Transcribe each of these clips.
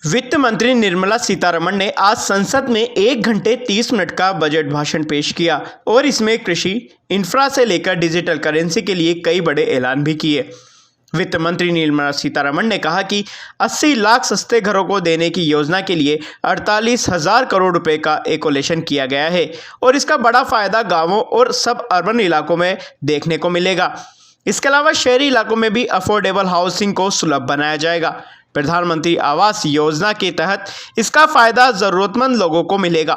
वित्त मंत्री निर्मला सीतारमण ने आज संसद में 1 घंटे 30 मिनट का बजट भाषण पेश किया और इसमें कृषि, इंफ्रा से लेकर डिजिटल करेंसी के लिए कई बड़े ऐलान भी किए। वित्त मंत्री निर्मला सीतारमण ने कहा कि 80 लाख सस्ते घरों को देने की योजना के लिए 48,000 करोड़ रुपए का एलोकेशन किया गया है और इसका बड़ा फायदा गांवों और सब अर्बन इलाकों में देखने को मिलेगा। इसके अलावा शहरी इलाकों में भी अफोर्डेबल हाउसिंग को सुलभ बनाया जाएगा। प्रधानमंत्री आवास योजना के तहत इसका फायदा जरूरतमंद लोगों को मिलेगा।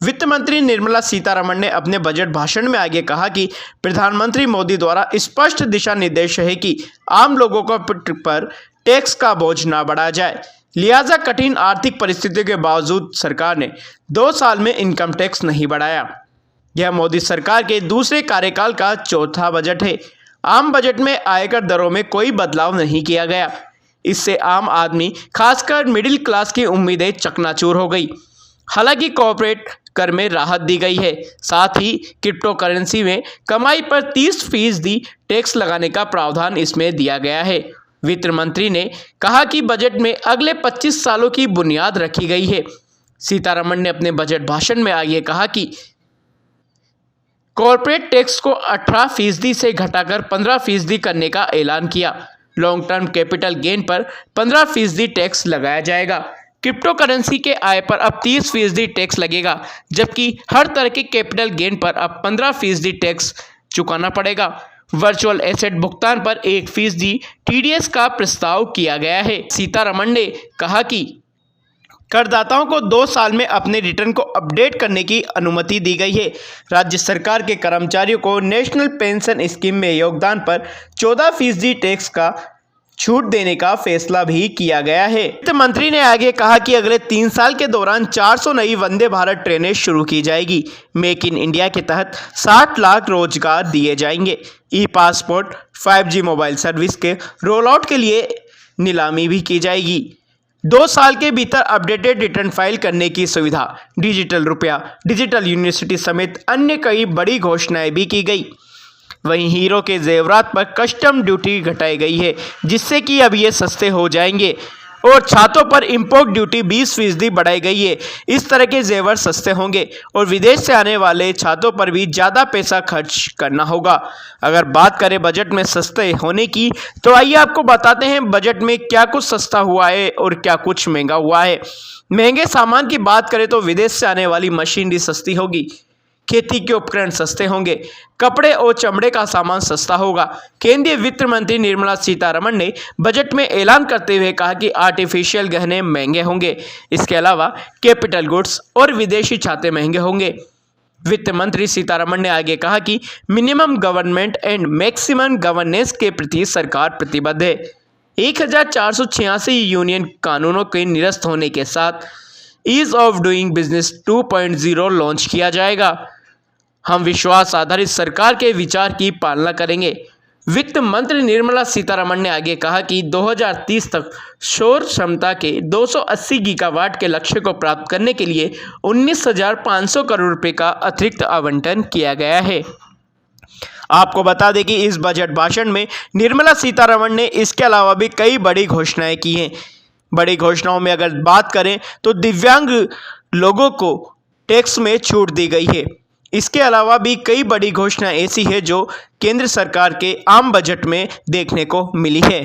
वित्त मंत्री निर्मला सीतारमण ने अपने बजट भाषण में आगे कहा कि प्रधानमंत्री मोदी द्वारा स्पष्ट दिशा निर्देश है कि आम लोगों पर टैक्स का बोझ ना बढ़ाया जाए। लिहाजा कठिन आर्थिक परिस्थितियों के बावजूद सरकार ने 2 साल में इनकम टैक्स नहीं बढ़ाया। यह मोदी सरकार के दूसरे कार्यकाल का चौथा बजट है। आम बजट में आयकर दरों में कोई बदलाव नहीं किया गया। इससे आम आदमी, खासकर मिडिल क्लास की उम्मीदें चकनाचूर हो गई। हालांकि कॉर्पोरेट कर में राहत दी गई है। साथ ही क्रिप्टो करेंसी में कमाई पर 30% टैक्स लगाने का प्रावधान इसमें दिया गया है। वित्त मंत्री ने कहा कि बजट में अगले 25 सालों की बुनियाद रखी गई है। सीतारमण ने अपने बजट भाषण में आगे कहा कि कॉर्पोरेट टैक्स को 18% से घटाकर 15% करने का ऐलान किया। लॉन्ग टर्म कैपिटल गेन पर 15% टैक्स लगाया जाएगा। क्रिप्टो करेंसी के आय पर अब 30% टैक्स लगेगा, जबकि हर तरह के कैपिटल गेन पर अब 15% टैक्स चुकाना पड़ेगा। वर्चुअल एसेट भुगतान पर 1% टीडीएस का प्रस्ताव किया गया है। सीतारमण ने कहा कि करदाताओं को 2 साल में अपने रिटर्न को अपडेट करने की अनुमति दी गई है। राज्य सरकार के कर्मचारियों को नेशनल पेंशन स्कीम में योगदान पर 14% टैक्स का छूट देने का फैसला भी किया गया है। वित्त मंत्री ने आगे कहा कि अगले 3 साल के दौरान 400 नई वंदे भारत ट्रेनें शुरू की जाएगी। मेक इन इंडिया के तहत 60 लाख रोजगार दिए जाएंगे। ई पासपोर्ट, 5G मोबाइल सर्विस के रोल आउट के लिए नीलामी भी की जाएगी। 2 साल के भीतर अपडेटेड रिटर्न फाइल करने की सुविधा, डिजिटल रुपया, डिजिटल यूनिवर्सिटी समेत अन्य कई बड़ी घोषणाएं भी की गई। वहीं हीरो के जेवरात पर कस्टम ड्यूटी घटाई गई है, जिससे कि अब ये सस्ते हो जाएंगे और छातों पर इंपोर्ट ड्यूटी 20% बढ़ाई गई है। इस तरह के जेवर सस्ते होंगे और विदेश से आने वाले छातों पर भी ज़्यादा पैसा खर्च करना होगा। अगर बात करें बजट में सस्ते होने की, तो आइए आपको बताते हैं बजट में क्या कुछ सस्ता हुआ है और क्या कुछ महंगा हुआ है। महंगे सामान की बात करें तो विदेश से आने वाली मशीनरी सस्ती होगी, खेती के उपकरण सस्ते होंगे, कपड़े और चमड़े का सामान सस्ता होगा। केंद्रीय वित्त मंत्री निर्मला सीतारमण ने बजट में ऐलान करते हुए कहा कि आर्टिफिशियल गहने महंगे होंगे। इसके अलावा कैपिटल गुड्स और विदेशी छाते महंगे होंगे। वित्त मंत्री सीतारमण ने आगे कहा कि minimum government and maximum governance के प्रति सरकार प्रतिबद्ध है। 1486 यूनियन कानूनों के निरस्त होने के साथ ease of doing business 2.0 launch किया जाएगा। हम विश्वास आधारित सरकार के विचार की पालना करेंगे। वित्त मंत्री निर्मला सीतारमण ने आगे कहा कि 2030 तक सौर क्षमता के 280 गीगावाट के लक्ष्य को प्राप्त करने के लिए 19,500 करोड़ रुपए का अतिरिक्त आवंटन किया गया है। आपको बता दें कि इस बजट भाषण में निर्मला सीतारमण ने इसके अलावा भी कई बड़ी घोषणाएं की हैं। बड़ी घोषणाओं में अगर बात करें तो दिव्यांग लोगों को टैक्स में छूट दी गई है। इसके अलावा भी कई बड़ी घोषणाएं ऐसी है जो केंद्र सरकार के आम बजट में देखने को मिली है।